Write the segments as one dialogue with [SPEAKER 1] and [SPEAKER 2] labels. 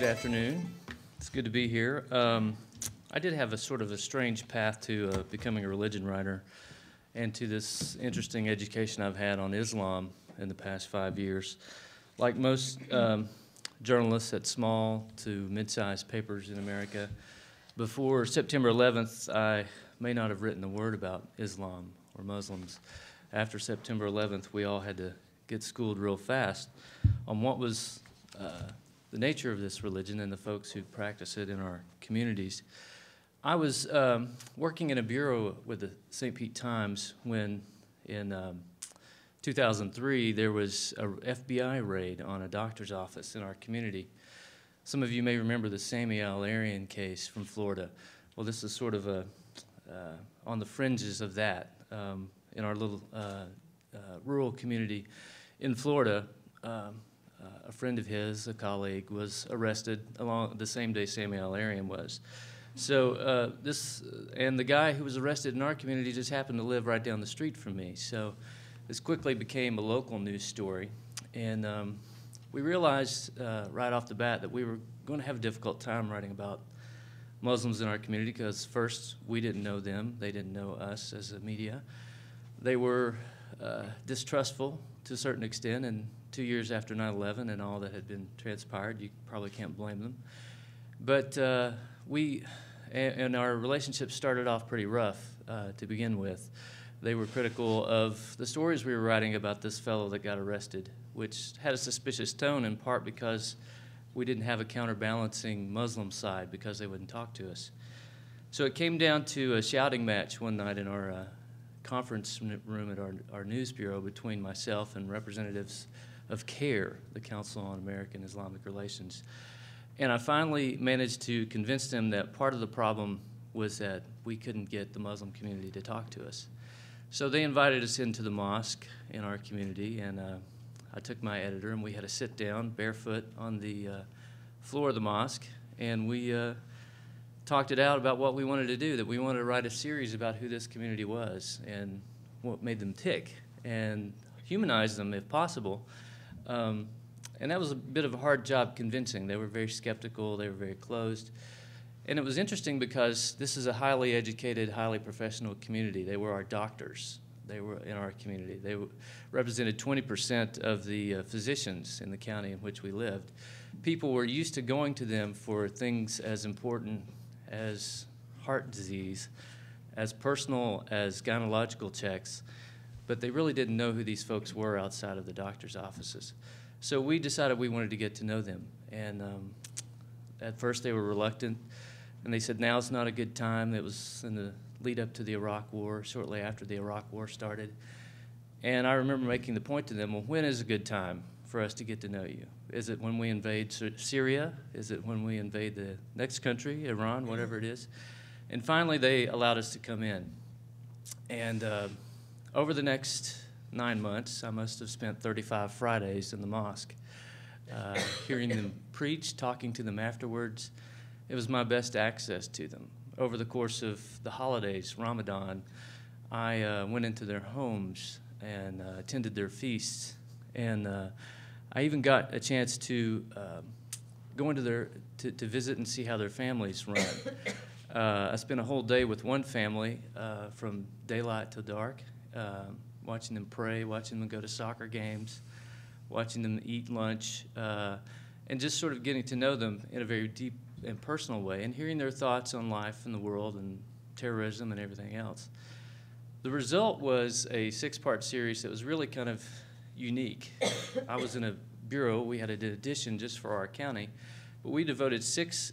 [SPEAKER 1] Good afternoon. It's good to be here. I did have a sort of a strange path to becoming a religion writer and to this interesting education I've had on Islam in the past 5 years. Like most journalists at small to mid-sized papers in America, before September 11th, I may not have written a word about Islam or Muslims. After September 11th, we all had to get schooled real fast on what was the nature of this religion and the folks who practice it in our communities. I was working in a bureau with the St. Pete Times when in 2003 there was a FBI raid on a doctor's office in our community. Some of you may remember the Sami Al-Arian case from Florida. Well, this is sort of on the fringes of that in our little rural community in Florida. A friend of his, a colleague, was arrested along the same day Sami Al-Arian was. So and the guy who was arrested in our community just happened to live right down the street from me. So this quickly became a local news story. And we realized right off the bat that we were going to have a difficult time writing about Muslims in our community because first, we didn't know them. They didn't know us as a media. They were distrustful to a certain extent, and 2 years after 9/11 and all that had been transpired, you probably can't blame them. But and our relationship started off pretty rough to begin with. They were critical of the stories we were writing about this fellow that got arrested, which had a suspicious tone in part because we didn't have a counterbalancing Muslim side because they wouldn't talk to us. So it came down to a shouting match one night in our conference room at our news bureau between myself and representatives of CARE, the Council on American Islamic Relations. And I finally managed to convince them that part of the problem was that we couldn't get the Muslim community to talk to us. So they invited us into the mosque in our community, and I took my editor, and we had a sit down barefoot on the floor of the mosque, and we talked it out about what we wanted to do, that we wanted to write a series about who this community was and what made them tick and humanize them if possible. And that was a bit of a hard job convincing. They were very skeptical, they were very closed. And it was interesting because this is a highly educated, highly professional community. They were our doctors. They were in our community. They represented 20% of the physicians in the county in which we lived. People were used to going to them for things as important as heart disease, as personal as gynecological checks, but they really didn't know who these folks were outside of the doctor's offices. So we decided we wanted to get to know them. And at first they were reluctant, and they said now's not a good time. It was in the lead up to the Iraq War, shortly after the Iraq War started. And I remember making the point to them, well, when is a good time for us to get to know you? Is it when we invade Syria? Is it when we invade the next country, Iran, whatever it is? And finally, they allowed us to come in. And over the next 9 months, I must have spent 35 Fridays in the mosque, hearing them preach, talking to them afterwards. It was my best access to them. Over the course of the holidays, Ramadan, I went into their homes and attended their feasts. And I even got a chance to go into to visit and see how their families run. I spent a whole day with one family from daylight till dark, watching them pray, watching them go to soccer games, watching them eat lunch, and just sort of getting to know them in a very deep and personal way, and hearing their thoughts on life and the world and terrorism and everything else. The result was a 6-part series that was really kind of unique. I was in a bureau. We had an edition just for our county, but we devoted 6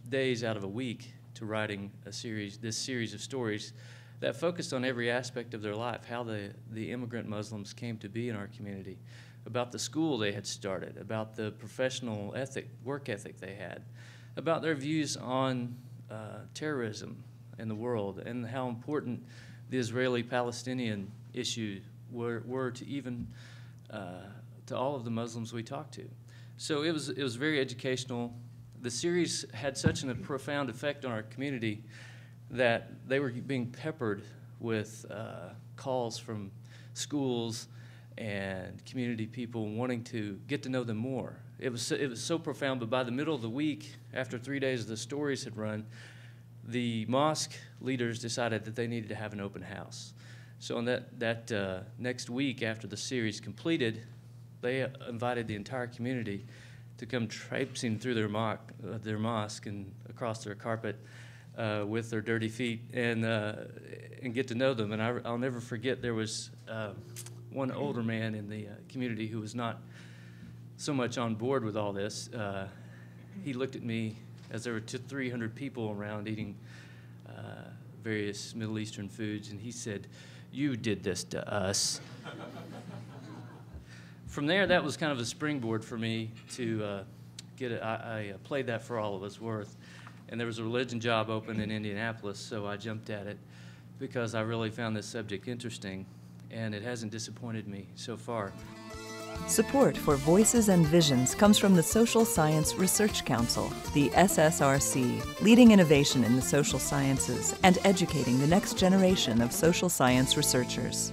[SPEAKER 1] days out of a week to writing this series of stories that focused on every aspect of their life, how the immigrant Muslims came to be in our community, about the school they had started, about the professional work ethic they had, about their views on terrorism in the world, and how important the Israeli-Palestinian issue were to even to all of the Muslims we talked to. So it was very educational. The series had such a profound effect on our community that they were being peppered with calls from schools and community people wanting to get to know them more it was so profound. But by the middle of the week, after 3 days the stories had run, the mosque leaders decided that they needed to have an open house. So on that next week after the series completed, they invited the entire community to come traipsing through their mosque and across their carpet with their dirty feet and get to know them. And I'll never forget, there was one older man in the community who was not so much on board with all this. He looked at me as there were 300 people around eating various Middle Eastern foods, and he said, "You did this to us." From there, that was kind of a springboard for me to I played that for all it was worth. And there was a religion job open in Indianapolis, so I jumped at it because I really found this subject interesting, and it hasn't disappointed me so far.
[SPEAKER 2] Support for Voices and Visions comes from the Social Science Research Council, the SSRC, leading innovation in the social sciences and educating the next generation of social science researchers.